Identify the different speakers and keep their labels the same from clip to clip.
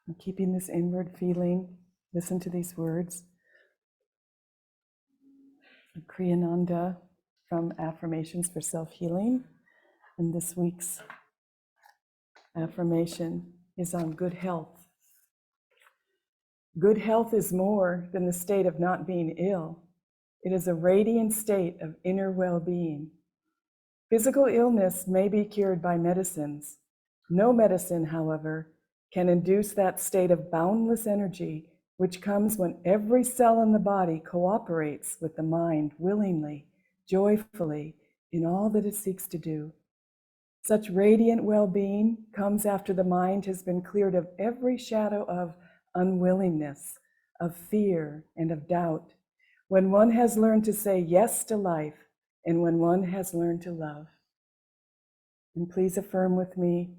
Speaker 1: And keeping this inward feeling, listen to these words. Ananda from Affirmations for Self-Healing. And this week's affirmation is on good health. Good health is more than the state of not being ill. It is a radiant state of inner well-being. Physical illness may be cured by medicines. No medicine, however, can induce that state of boundless energy which comes when every cell in the body cooperates with the mind willingly, joyfully, in all that it seeks to do. Such radiant well-being comes after the mind has been cleared of every shadow of unwillingness, of fear, and of doubt, when one has learned to say yes to life, and when one has learned to love. And please affirm with me,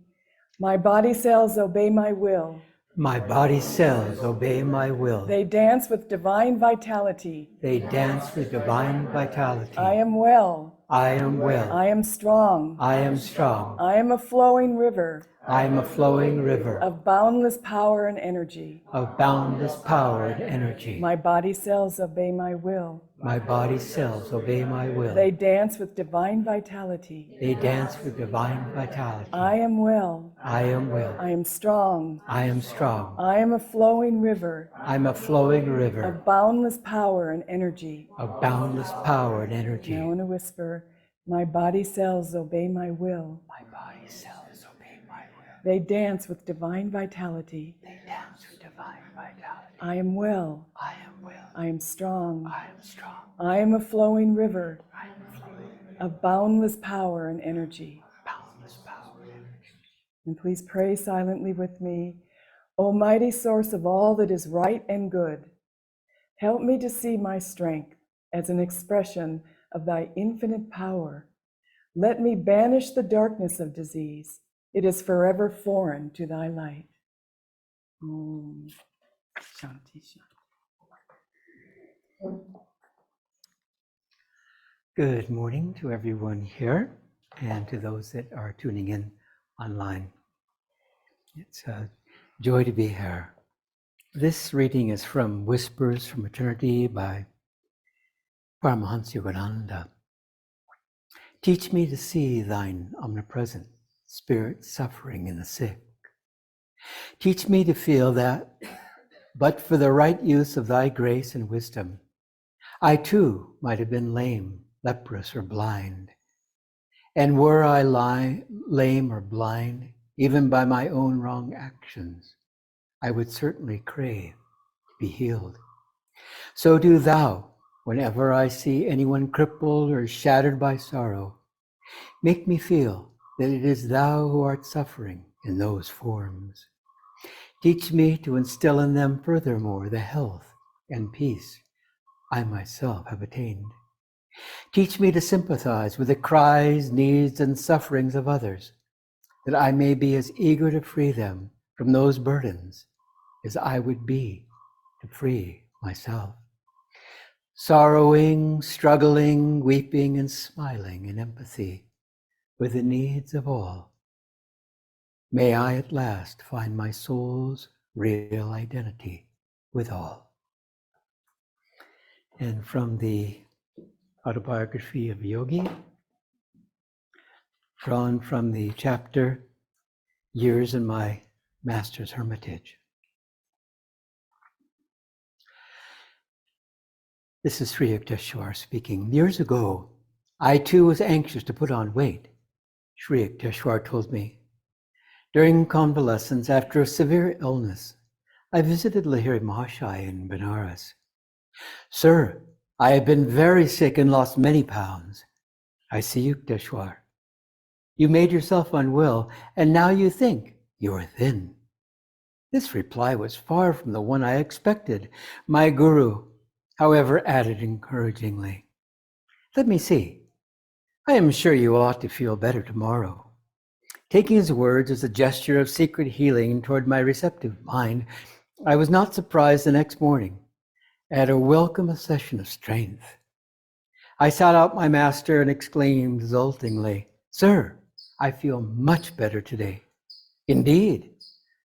Speaker 1: my body cells obey my will.
Speaker 2: My body cells obey my will.
Speaker 1: They dance with divine vitality.
Speaker 2: They dance with divine vitality.
Speaker 1: I am well.
Speaker 2: I am well.
Speaker 1: I am strong.
Speaker 2: I am strong.
Speaker 1: I am a flowing river.
Speaker 2: I am a flowing river
Speaker 1: of boundless power and energy.
Speaker 2: of boundless power and energy.
Speaker 1: My body cells obey my will.
Speaker 2: My body cells obey my will.
Speaker 1: They dance with divine vitality.
Speaker 2: They dance with divine vitality.
Speaker 1: I am well.
Speaker 2: I am well.
Speaker 1: I am strong.
Speaker 2: I am strong.
Speaker 1: I am a flowing river
Speaker 2: I am a flowing river
Speaker 1: of boundless power and energy.
Speaker 2: of boundless power and energy.
Speaker 1: Now in a whisper, my body cells obey my will.
Speaker 2: My body cells obey my will.
Speaker 1: They dance with divine vitality.
Speaker 2: They dance with divine vitality.
Speaker 1: I am well.
Speaker 2: I am well.
Speaker 1: I am strong.
Speaker 2: I am strong.
Speaker 1: I am a flowing river
Speaker 2: I am flowing
Speaker 1: of boundless power and energy.
Speaker 2: boundless power and energy.
Speaker 1: And please pray silently with me. Almighty source of all that is right and good, help me to see my strength as an expression of thy infinite power. Let me banish the darkness of disease. It is forever foreign to thy light. Om Shanti Shanti.
Speaker 2: Good morning to everyone here and to those that are tuning in online. It's a joy to be here. This reading is from Whispers from Eternity by Paramahansa Ananda. Teach me to see thine omnipresent spirit suffering in the sick. Teach me to feel that, but for the right use of thy grace and wisdom, I too might have been lame, leprous, or blind. And were I lame or blind, even by my own wrong actions, I would certainly crave to be healed. So do thou, whenever I see anyone crippled or shattered by sorrow, make me feel that it is thou who art suffering in those forms. Teach me to instill in them furthermore the health and peace I myself have attained. Teach me to sympathize with the cries, needs, and sufferings of others, that I may be as eager to free them from those burdens as I would be to free myself. Sorrowing, struggling, weeping, and smiling in empathy with the needs of all, may I at last find my soul's real identity with all. And from the Autobiography of a Yogi, drawn from the chapter, Years in My Master's Hermitage. This is Sri Yukteswar speaking. Years ago, I too was anxious to put on weight, Sri Yukteswar told me. During convalescence after a severe illness, I visited Lahiri Mahashaya in Benares. Sir, I have been very sick and lost many pounds. I see Yukteswar. You made yourself unwell, and now you think you are thin. This reply was far from the one I expected. My guru, however, added encouragingly, let me see. I am sure you ought to feel better tomorrow. Taking his words as a gesture of secret healing toward my receptive mind, I was not surprised the next morning at a welcome accession of strength. I sought out my master and exclaimed exultingly, Sir, I feel much better today. Indeed,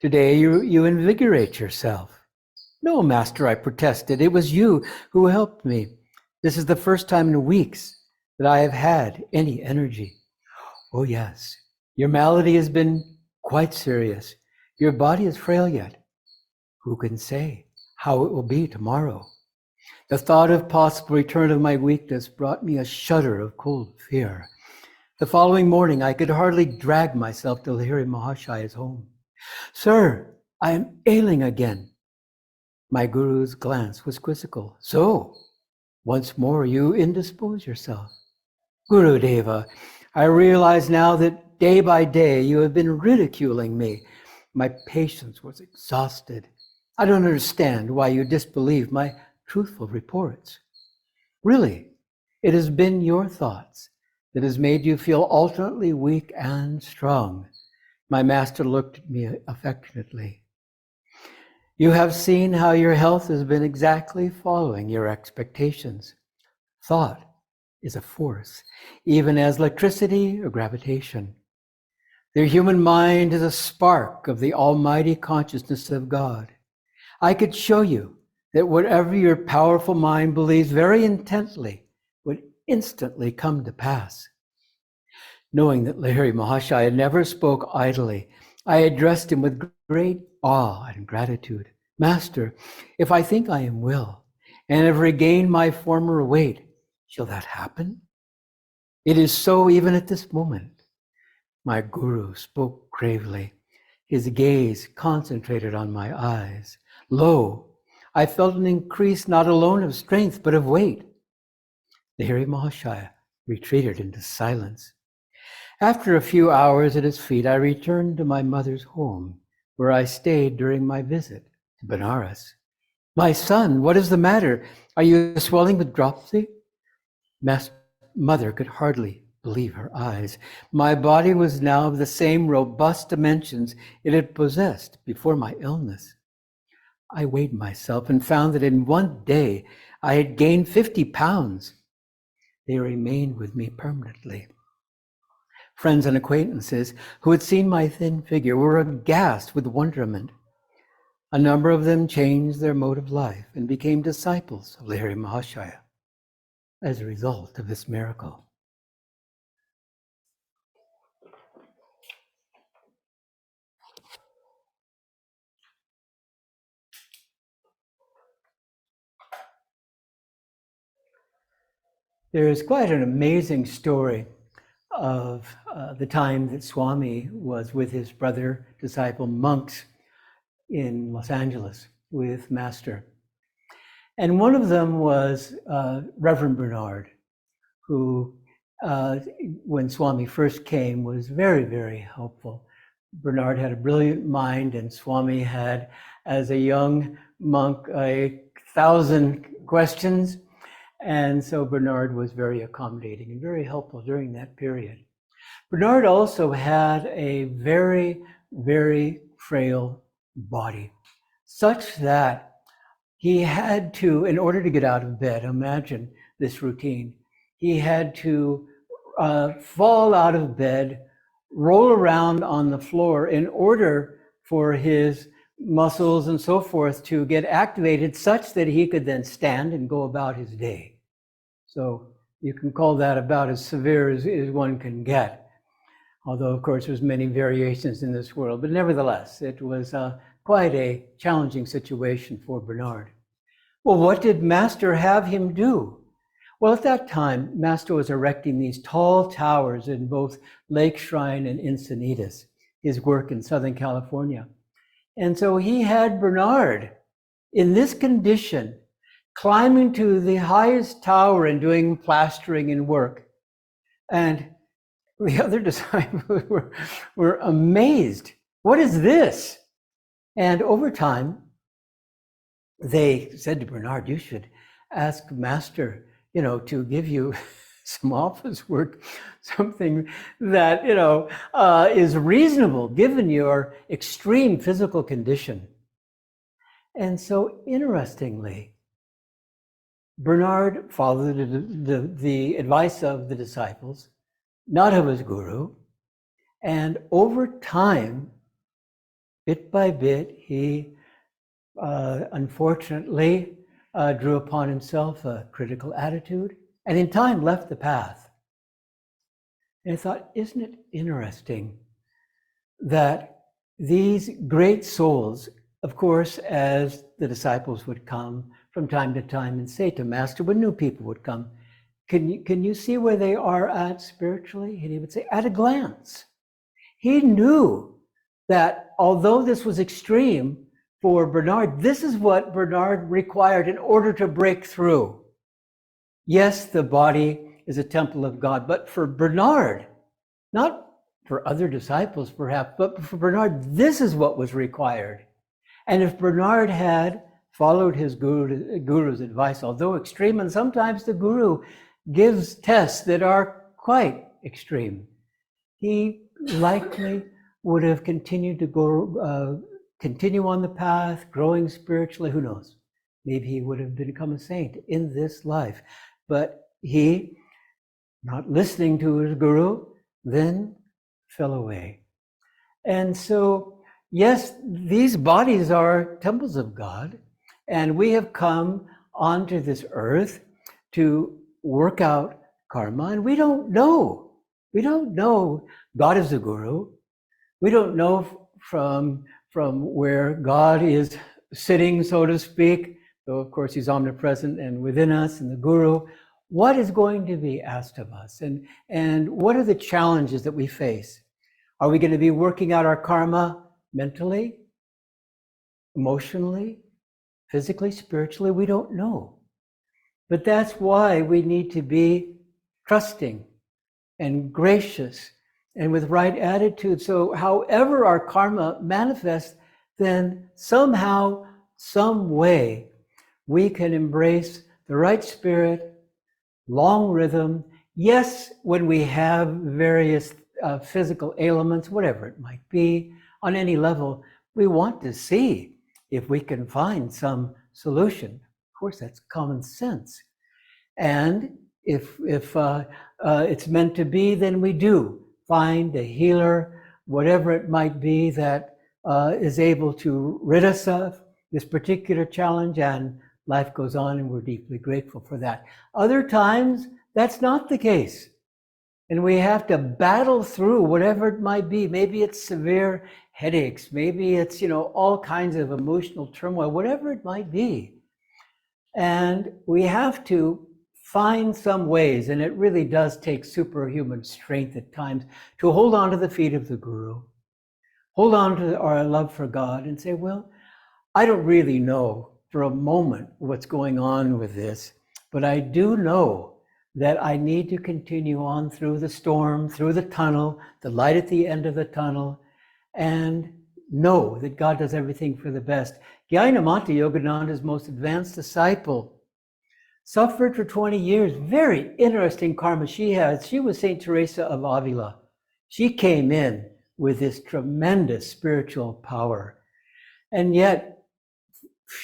Speaker 2: Today you invigorate yourself. No, Master, I protested. It was you who helped me. This is the first time in weeks that I have had any energy. Oh, yes. Your malady has been quite serious. Your body is frail yet. Who can say how it will be tomorrow? The thought of possible return of my weakness brought me a shudder of cold fear. The following morning, I could hardly drag myself to Lahiri Mahashaya's home. Sir, I am ailing again. My guru's glance was quizzical. So, once more you indispose yourself. Guru Deva, I realize now that day by day you have been ridiculing me. My patience was exhausted. I don't understand why you disbelieve my truthful reports. Really, it has been your thoughts that has made you feel alternately weak and strong. My master looked at me affectionately. You have seen how your health has been exactly following your expectations. Thought is a force, even as electricity or gravitation. The human mind is a spark of the almighty consciousness of God. I could show you that whatever your powerful mind believes very intently would instantly come to pass. Knowing that Lahiri Mahashaya never spoke idly, I addressed him with great awe and gratitude. Master, if I think I am well and have regained my former weight, shall that happen? It is so even at this moment. My guru spoke gravely, his gaze concentrated on my eyes. Lo, I felt an increase not alone of strength, but of weight. Lahiri Mahashaya retreated into silence. After a few hours at his feet, I returned to my mother's home, where I stayed during my visit to Benares. My son, what is the matter? Are you swelling with dropsy? Mother could hardly believe her eyes. My body was now of the same robust dimensions it had possessed before my illness. I weighed myself and found that in one day I had gained 50 pounds. They remained with me permanently. Friends and acquaintances who had seen my thin figure were aghast with wonderment. A number of them changed their mode of life and became disciples of Lahiri Mahashaya as a result of this miracle. There is quite an amazing story of the time that Swami was with his brother disciple monks in Los Angeles with Master. And one of them was Reverend Bernard, who, when Swami first came, was very, very helpful. Bernard had a brilliant mind, and Swami had, as a young monk, 1,000 questions. And so Bernard was very accommodating and very helpful during that period. Bernard also had a very, very frail body, such that he had to, in order to get out of bed, imagine this routine, he had to fall out of bed, roll around on the floor in order for his muscles and so forth to get activated such that he could then stand and go about his day. So you can call that about as severe as one can get. Although, of course, there's many variations in this world, but nevertheless, it was quite a challenging situation for Bernard. Well, what did Master have him do? Well, at that time, Master was erecting these tall towers in both Lake Shrine and Encinitas, his work in Southern California. And so he had Bernard in this condition, climbing to the highest tower and doing plastering and work. And the other disciples were amazed. What is this? And over time, they said to Bernard, you should ask Master, to give you some office work, something that, is reasonable given your extreme physical condition. And so interestingly, Bernard followed the advice of the disciples, not of his guru, and over time, bit by bit, he unfortunately drew upon himself a critical attitude, and in time left the path. And I thought, isn't it interesting that these great souls, of course, as the disciples would come from time to time and say to Master, when new people would come, can you see where they are at spiritually? And he would say, at a glance. He knew that although this was extreme for Bernard, this is what Bernard required in order to break through. Yes, the body is a temple of God, but for Bernard, not for other disciples perhaps, but for Bernard, this is what was required. And if Bernard had followed his guru's advice, although extreme, and sometimes the guru gives tests that are quite extreme, he likely would have continued to continue on the path, growing spiritually. Who knows? Maybe he would have become a saint in this life. But he, not listening to his guru, then fell away. And so, yes, these bodies are temples of God, and we have come onto this earth to work out karma, and we don't know. We don't know God is the guru. We don't know from where God is sitting, so to speak, though of course he's omnipresent and within us, and the guru. What is going to be asked of us? And what are the challenges that we face? Are we going to be working out our karma mentally, emotionally, physically, spiritually? We don't know. But that's why we need to be trusting and gracious and with right attitude. So however our karma manifests, then somehow, some way, we can embrace the right spirit, long rhythm. Yes, when we have various physical ailments, whatever it might be, on any level, we want to see if we can find some solution. Of course, that's common sense. And if it's meant to be, then we do find a healer, whatever it might be, that is able to rid us of this particular challenge, and life goes on, and we're deeply grateful for that. Other times, that's not the case. And we have to battle through whatever it might be. Maybe it's severe headaches. Maybe it's, all kinds of emotional turmoil, whatever it might be. And we have to find some ways, and it really does take superhuman strength at times, to hold on to the feet of the guru, hold on to our love for God, and say, well, I don't really know for a moment what's going on with this, but I do know that I need to continue on through the storm, through the tunnel, the light at the end of the tunnel, and know that God does everything for the best. Gyanamata, Yogananda's most advanced disciple, suffered for 20 years. Very interesting karma she has. She was Saint Teresa of Avila. She came in with this tremendous spiritual power. And yet,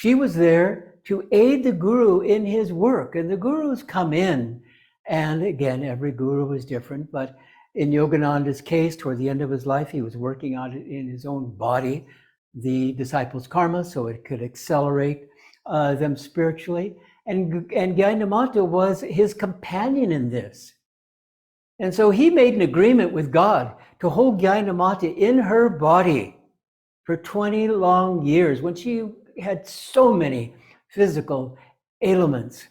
Speaker 2: she was there to aid the guru in his work. And the gurus come in, and again, every guru is different, but in Yogananda's case, toward the end of his life, he was working on it in his own body, the disciples' karma, so it could accelerate them spiritually. And Gyanamata was his companion in this. And so he made an agreement with God to hold Gyanamata in her body for 20 long years, when she had so many physical ailments.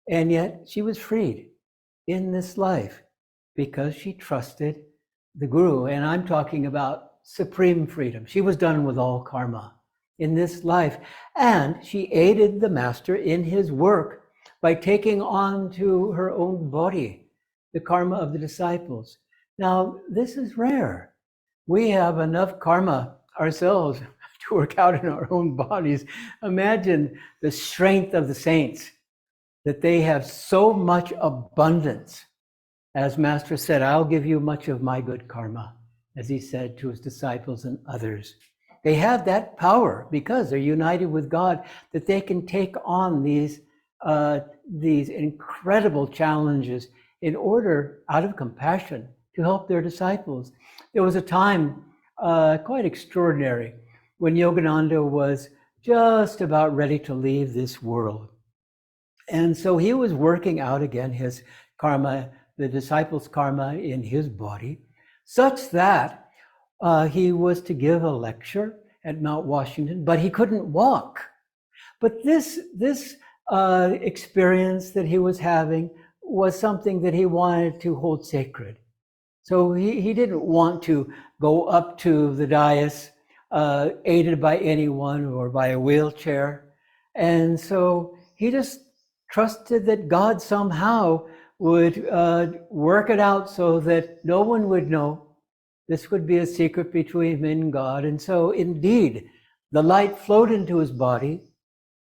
Speaker 2: And yet she was freed in this life because she trusted the guru. And I'm talking about supreme freedom. She was done with all karma in this life. And she aided the master in his work by taking on to her own body the karma of the disciples. Now, this is rare. We have enough karma ourselves to work out in our own bodies. Imagine the strength of the saints, that they have so much abundance. As Master said, I'll give you much of my good karma, as he said to his disciples and others. They have that power because they're united with God, that they can take on these incredible challenges in order, out of compassion, to help their disciples. There was a time quite extraordinary when Yogananda was just about ready to leave this world. And so he was working out again his karma, the disciples' karma in his body, such that he was to give a lecture at Mount Washington, but he couldn't walk. But this experience that he was having was something that he wanted to hold sacred. So he didn't want to go up to the dais aided by anyone or by a wheelchair. And so he just trusted that God somehow would work it out so that no one would know. This would be a secret between him and God. And so indeed, the light flowed into his body.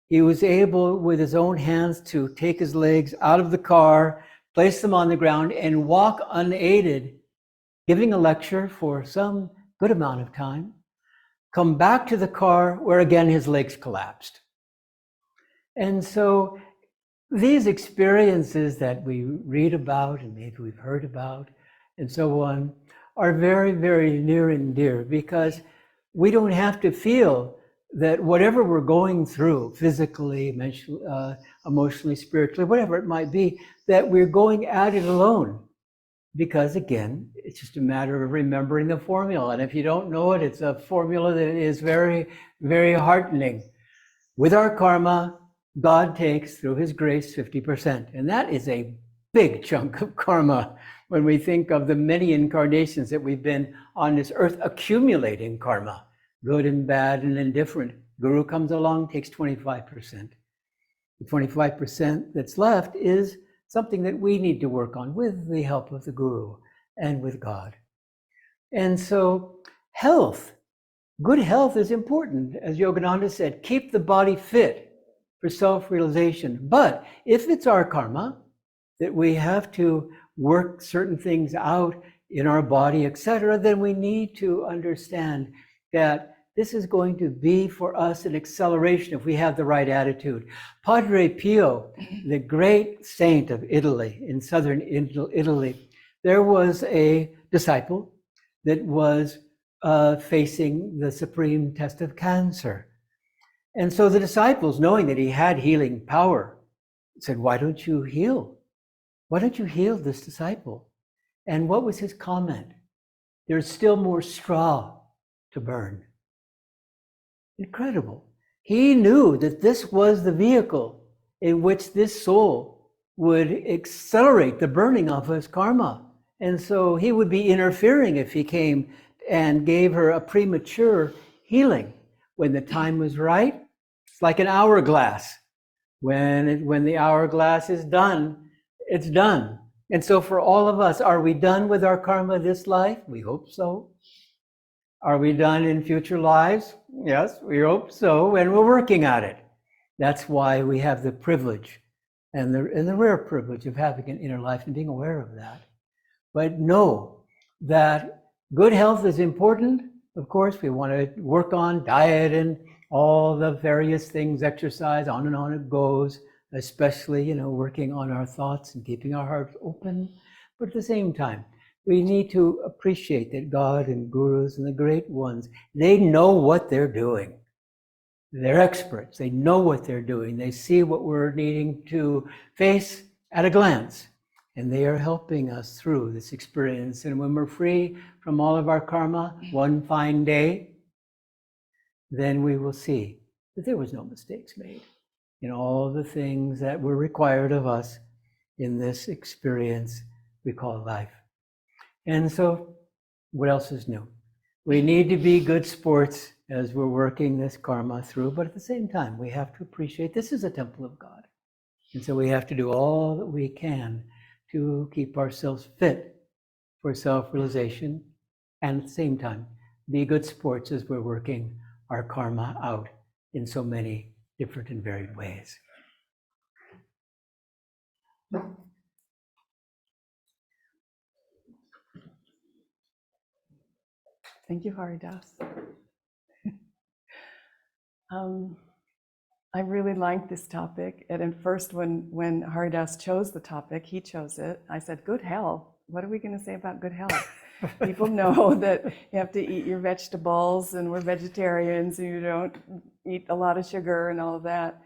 Speaker 2: He was able, with his own hands, to take his legs out of the car, place them on the ground, and walk unaided, giving a lecture for some good amount of time, come back to the car where again his legs collapsed. And so these experiences that we read about and maybe we've heard about and so on are very, very near and dear, because we don't have to feel that whatever we're going through, physically, emotionally, spiritually, whatever it might be, that we're going at it alone. Because again, it's just a matter of remembering the formula. And if you don't know it, it's a formula that is very, very heartening. With our karma, God takes through his grace 50%. And that is a big chunk of karma when we think of the many incarnations that we've been on this earth accumulating karma, good and bad and indifferent. Guru comes along, takes 25%. The 25% that's left is something that we need to work on with the help of the Guru and with God. And so health, good health is important. As Yogananda said, keep the body fit for self-realization. But if it's our karma, that we have to work certain things out in our body, etc., then we need to understand that this is going to be for us an acceleration if we have the right attitude. Padre Pio, the great saint of Italy, in southern Italy, there was a disciple that was facing the supreme test of cancer. And so the disciples, knowing that he had healing power, said, why don't you heal? Why don't you heal this disciple? And what was his comment? There's still more straw to burn. Incredible. He knew that this was the vehicle in which this soul would accelerate the burning of his karma. And so he would be interfering if he came and gave her a premature healing. When the time was right, it's like an hourglass. When the hourglass is done, it's done. And so for all of us, are we done with our karma this life? We hope so. Are we done in future lives? Yes, we hope so, and we're working at it. That's why we have the privilege and the rare privilege of having an inner life and being aware of that. But know that good health is important. Of course, we want to work on diet and all the various things, exercise, on and on it goes, especially, working on our thoughts and keeping our hearts open. But at the same time, we need to appreciate that God and gurus and the great ones, they know what they're doing. They're experts. They know what they're doing. They see what we're needing to face at a glance. And they are helping us through this experience. And when we're free from all of our karma, one fine day, then we will see that there was no mistakes made in all the things that were required of us in this experience we call life. And so, what else is new? We need to be good sports as we're working this karma through, but at the same time, we have to appreciate this is a temple of God. And so we have to do all that we can to keep ourselves fit for self-realization, and at the same time, be good sports as we're working our karma out in so many different and varied ways.
Speaker 1: Thank you, Haridas. I really like this topic. And at first, when Haridas chose the topic, he chose it. I said, good health. What are we going to say about good health? People know that you have to eat your vegetables, and we're vegetarians, and you don't eat a lot of sugar and all of that.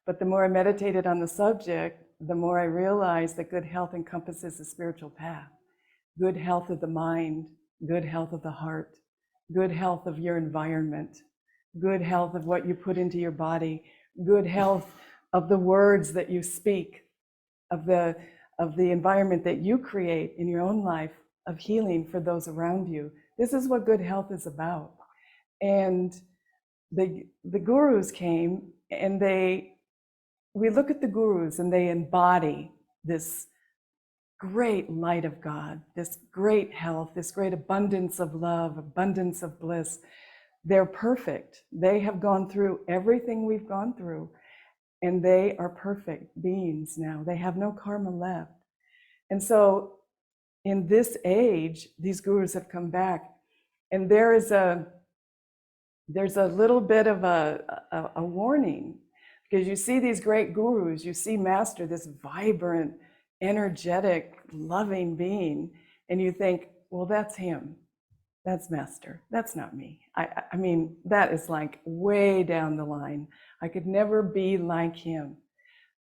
Speaker 1: But the more I meditated on the subject, the more I realized that good health encompasses a spiritual path. Good health of the mind, good health of the heart, good health of your environment, good health of what you put into your body, good health of the words that you speak, of the environment that you create in your own life, of healing for those around you. This is what good health is about. And the gurus came, and we look at the gurus, and they embody this great light of God, this great health, this great abundance of love, abundance of bliss. They're perfect. They have gone through everything we've gone through, and they are perfect beings now. They have no karma left. And so in this age, these gurus have come back, and there's a little bit of a warning, because you see these great gurus, you see Master, this vibrant, energetic, loving being, and you think, well, that's him. That's Master. That's not me. I mean, that is like way down the line. I could never be like him.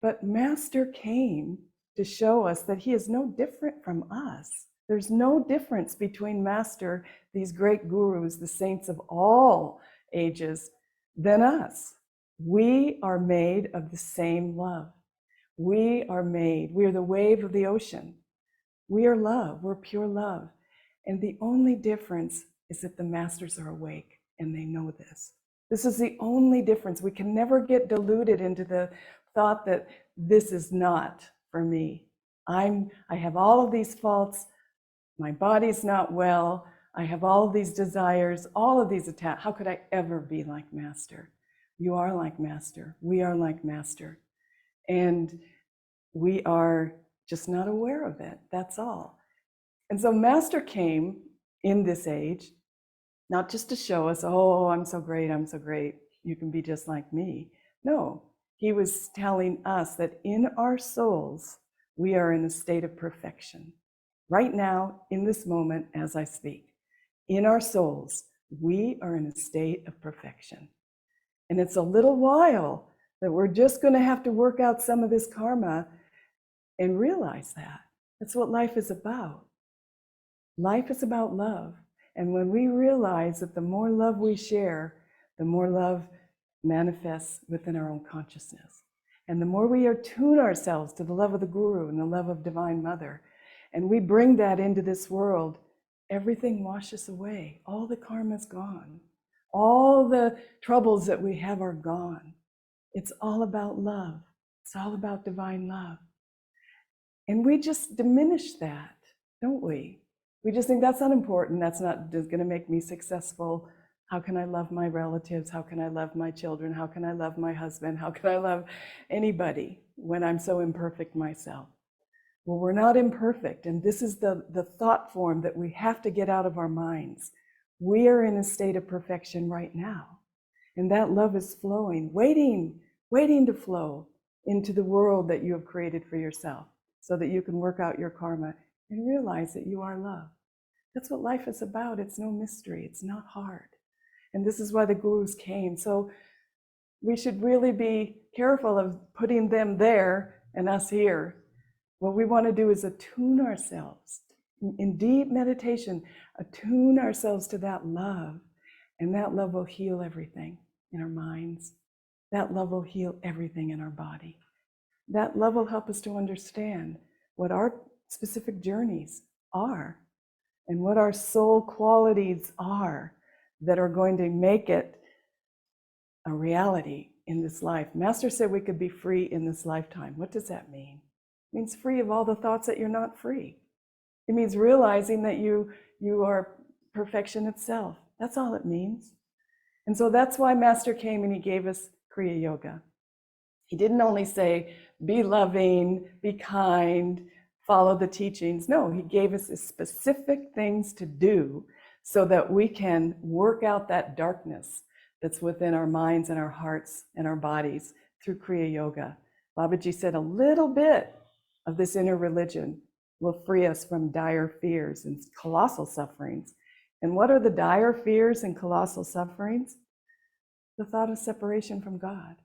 Speaker 1: But Master came to show us that he is no different from us. There's no difference between Master, these great gurus, the saints of all ages, than us. We are made of the same love. We are the wave of the ocean. We are love, we're pure love. And the only difference is that the Masters are awake and they know this. This is the only difference. We can never get deluded into the thought that this is not for me. I have all of these faults. My body's not well. I have all of these desires, all of these attacks. How could I ever be like Master? You are like Master. We are like Master. And we are just not aware of it. That's all. And so Master came in this age, not just to show us, oh, I'm so great, you can be just like me. No, he was telling us that in our souls, we are in a state of perfection. Right now, in this moment, as I speak, in our souls, we are in a state of perfection. And it's a little while that we're just going to have to work out some of this karma and realize that. That's what life is about. Life is about love. And when we realize that the more love we share, the more love manifests within our own consciousness. And the more we attune ourselves to the love of the Guru and the love of Divine Mother, and we bring that into this world, everything washes away. All the karma's gone. All the troubles that we have are gone. It's all about love. It's all about divine love. And we just diminish that, don't we? We just think that's unimportant. That's not going to make me successful. How can I love my relatives? How can I love my children? How can I love my husband? How can I love anybody when I'm so imperfect myself? Well, we're not imperfect. And this is the thought form that we have to get out of our minds. We are in a state of perfection right now. And that love is flowing, waiting to flow into the world that you have created for yourself, so that you can work out your karma and realize that you are love. That's what life is about. It's no mystery. It's not hard. And this is why the gurus came. So we should really be careful of putting them there and us here. What we want to do is attune ourselves in deep meditation, attune ourselves to that love, and that love will heal everything in our minds. That love will heal everything in our body. That love will help us to understand what our specific journeys are and what our soul qualities are that are going to make it a reality in this life. Master said we could be free in this lifetime. What does that mean? It means free of all the thoughts that you're not free. It means realizing that you are perfection itself. That's all it means. And so that's why Master came and he gave us Kriya Yoga. He didn't only say, be loving, be kind, follow the teachings. No, he gave us specific things to do so that we can work out that darkness that's within our minds and our hearts and our bodies through Kriya Yoga. Babaji said a little bit of this inner religion will free us from dire fears and colossal sufferings. And what are the dire fears and colossal sufferings? The thought of separation from God.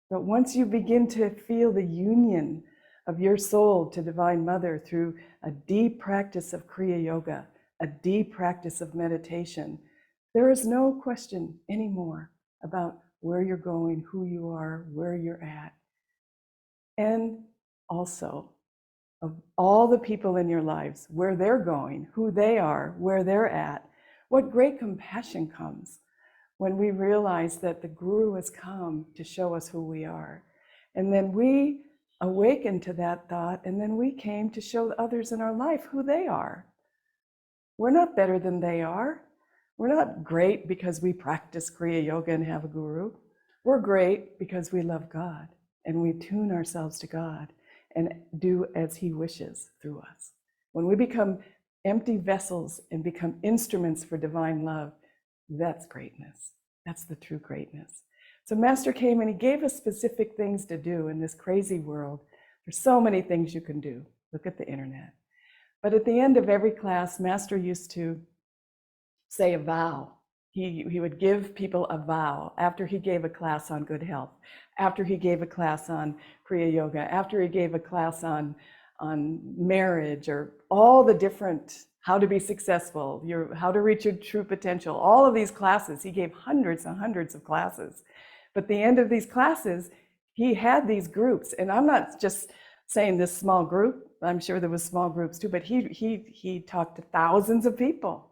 Speaker 1: But once you begin to feel the union of your soul to Divine Mother through a deep practice of Kriya Yoga, a deep practice of meditation, there is no question anymore about where you're going, who you are, where you're at. And also of all the people in your lives, where they're going, who they are, where they're at. What great compassion comes when we realize that the Guru has come to show us who we are. And then we awaken to that thought, and then we came to show others in our life who they are. We're not better than they are. We're not great because we practice Kriya Yoga and have a guru. We're great because we love God and we tune ourselves to God and do as He wishes through us. When we become empty vessels and become instruments for divine love, that's greatness. That's the true greatness. So Master came and he gave us specific things to do in this crazy world. There's so many things you can do. Look at the internet. But at the end of every class, Master used to say a vow. He would give people a vow after he gave a class on good health, after he gave a class on Kriya Yoga, after he gave a class on marriage, or all the different how to be successful, how to reach your true potential, all of these classes. He gave hundreds and hundreds of classes. But at the end of these classes, he had these groups, and I'm not just saying this small group. I'm sure there was small groups too, but he talked to thousands of people.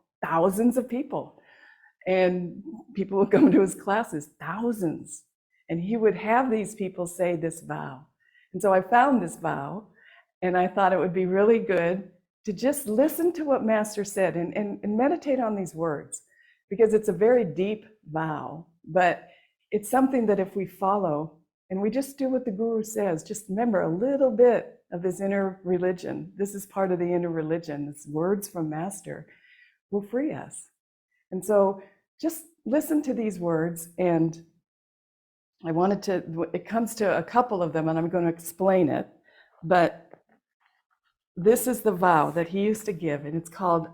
Speaker 1: And people would come to his classes, thousands. And he would have these people say this vow. And so I found this vow, and I thought it would be really good to just listen to what Master said and meditate on these words, because it's a very deep vow, but it's something that if we follow and we just do what the Guru says, just remember a little bit of this inner religion. This is part of the inner religion. It's words from Master will free us. And so just listen to these words, and it comes to a couple of them, and I'm going to explain it, but this is the vow that he used to give, and it's called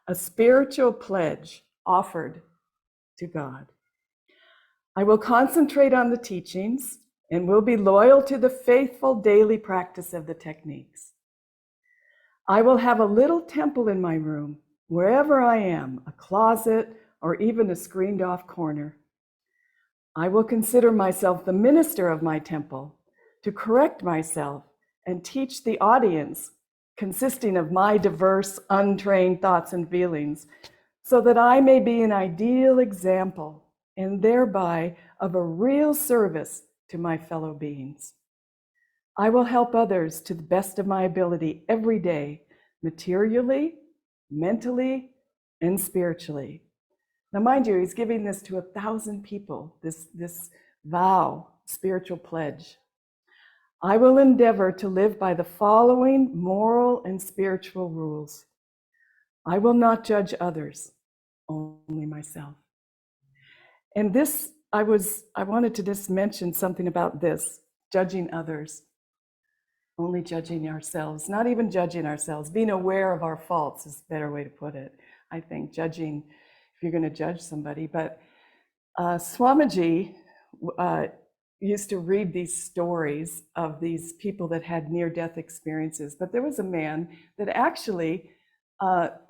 Speaker 1: a spiritual pledge offered to God. I will concentrate on the teachings and will be loyal to the faithful daily practice of the techniques. I will have a little temple in my room, wherever I am, a closet, or even a screened off corner. I will consider myself the minister of my temple to correct myself and teach the audience, consisting of my diverse, untrained thoughts and feelings, so that I may be an ideal example and thereby of a real service to my fellow beings. I will help others to the best of my ability every day, materially, mentally, and spiritually. Now, mind you, he's giving this to 1,000 people, this vow, spiritual pledge. I will endeavor to live by the following moral and spiritual rules. I will not judge others, only myself. And this, I wanted to just mention something about this, judging others, only judging ourselves, not even judging ourselves, being aware of our faults is a better way to put it. I think judging, if you're going to judge somebody. But Swamiji used to read these stories of these people that had near-death experiences. But there was a man that actually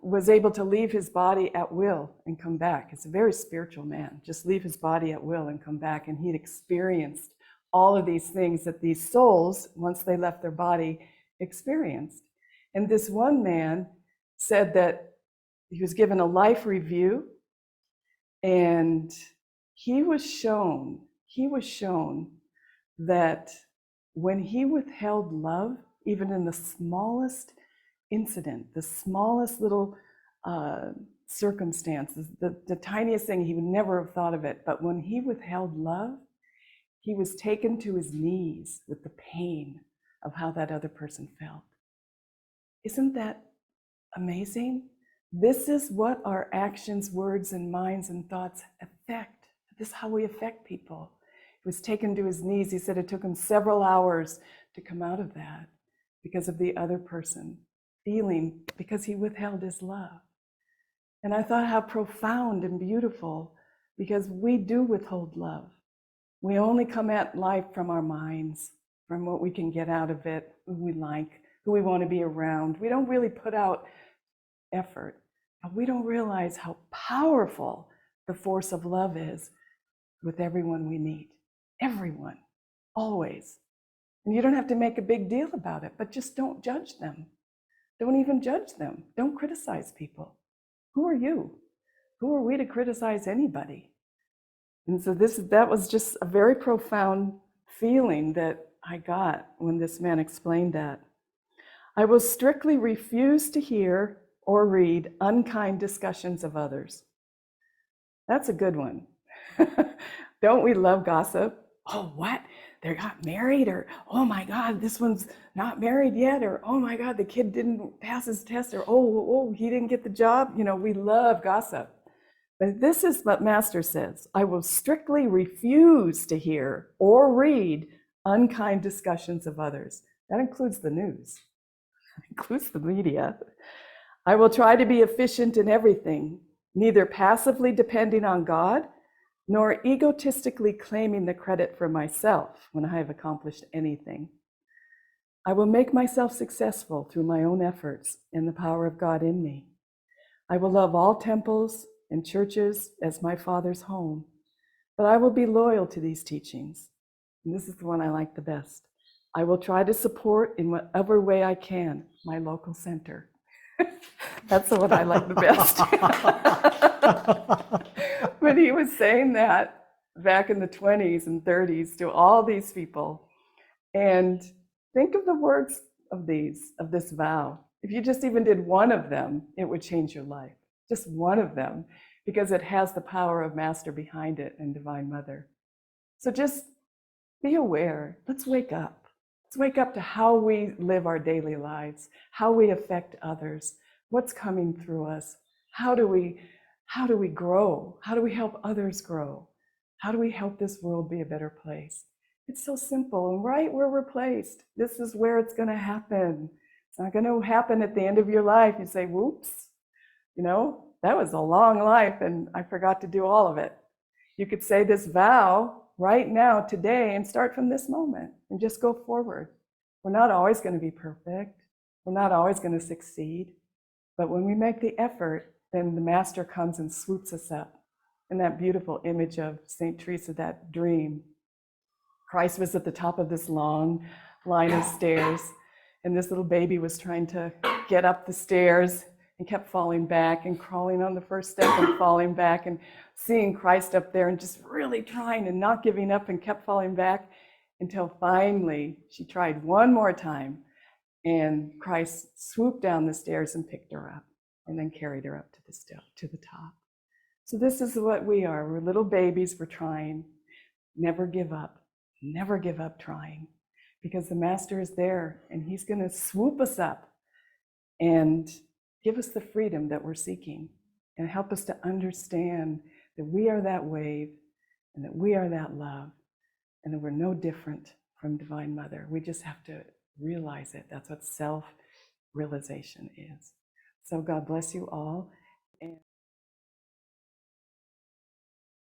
Speaker 1: was able to leave his body at will and come back. It's a very spiritual man, just leave his body at will and come back. And he'd experienced all of these things that these souls, once they left their body, experienced. And this one man said that he was given a life review, and he was shown that when he withheld love, even in the smallest incident, the smallest little circumstances, the tiniest thing, he would never have thought of it, but when he withheld love, he was taken to his knees with the pain of how that other person felt. Isn't that amazing? This is what our actions, words, and minds and thoughts affect. This is how we affect people. He was taken to his knees. He said it took him several hours to come out of that because of the other person feeling because he withheld his love. And I thought how profound and beautiful, because we do withhold love. We only come at life from our minds, from what we can get out of it, who we like, who we want to be around. We don't really put out effort. But we don't realize how powerful the force of love is with everyone we meet. Everyone, always. And you don't have to make a big deal about it, but just don't judge them. Don't even judge them. Don't criticize people. Who are you? Who are we to criticize anybody? And so that was just a very profound feeling that I got when this man explained that. I will strictly refuse to hear or read unkind discussions of others. That's a good one. Don't we love gossip? Oh, what? They got married? Or, oh my God, this one's not married yet? Or, oh my God, the kid didn't pass his test? Or, oh, he didn't get the job? You know, we love gossip. But this is what Master says. I will strictly refuse to hear or read unkind discussions of others. That includes the news. That includes the media. I will try to be efficient in everything, neither passively depending on God, nor egotistically claiming the credit for myself when I have accomplished anything. I will make myself successful through my own efforts and the power of God in me. I will love all temples and churches as my Father's home, but I will be loyal to these teachings. And this is the one I like the best. I will try to support in whatever way I can my local center. That's the one I like the best. But he was saying that back in the 20s and 30s to all these people. And think of the words of this vow. If you just even did one of them, it would change your life. Just one of them, because it has the power of Master behind it and Divine Mother. So just be aware. Let's wake up. Let's wake up to how we live our daily lives, how we affect others, what's coming through us. How do we grow? How do we help others grow? How do we help this world be a better place? It's so simple, and right where we're placed, this is where it's going to happen. It's not going to happen at the end of your life. You say, whoops, that was a long life and I forgot to do all of it. You could say this vow right now, today, and start from this moment and just go forward. We're not always going to be perfect. We're not always going to succeed. But when we make the effort, then the Master comes and swoops us up. And that beautiful image of St. Teresa, that dream. Christ was at the top of this long line of stairs, and this little baby was trying to get up the stairs and kept falling back and crawling on the first step and falling back, and seeing Christ up there and just really trying and not giving up, and kept falling back until finally she tried one more time, and Christ swooped down the stairs and picked her up and then carried her up to the top. So this is what we are. We're little babies. We're trying. Never give up. Never give up trying, because the Master is there and he's going to swoop us up and give us the freedom that we're seeking, and help us to understand that we are that wave and that we are that love, and that we're no different from Divine Mother. We just have to realize it. That's what self-realization is. So God bless you all.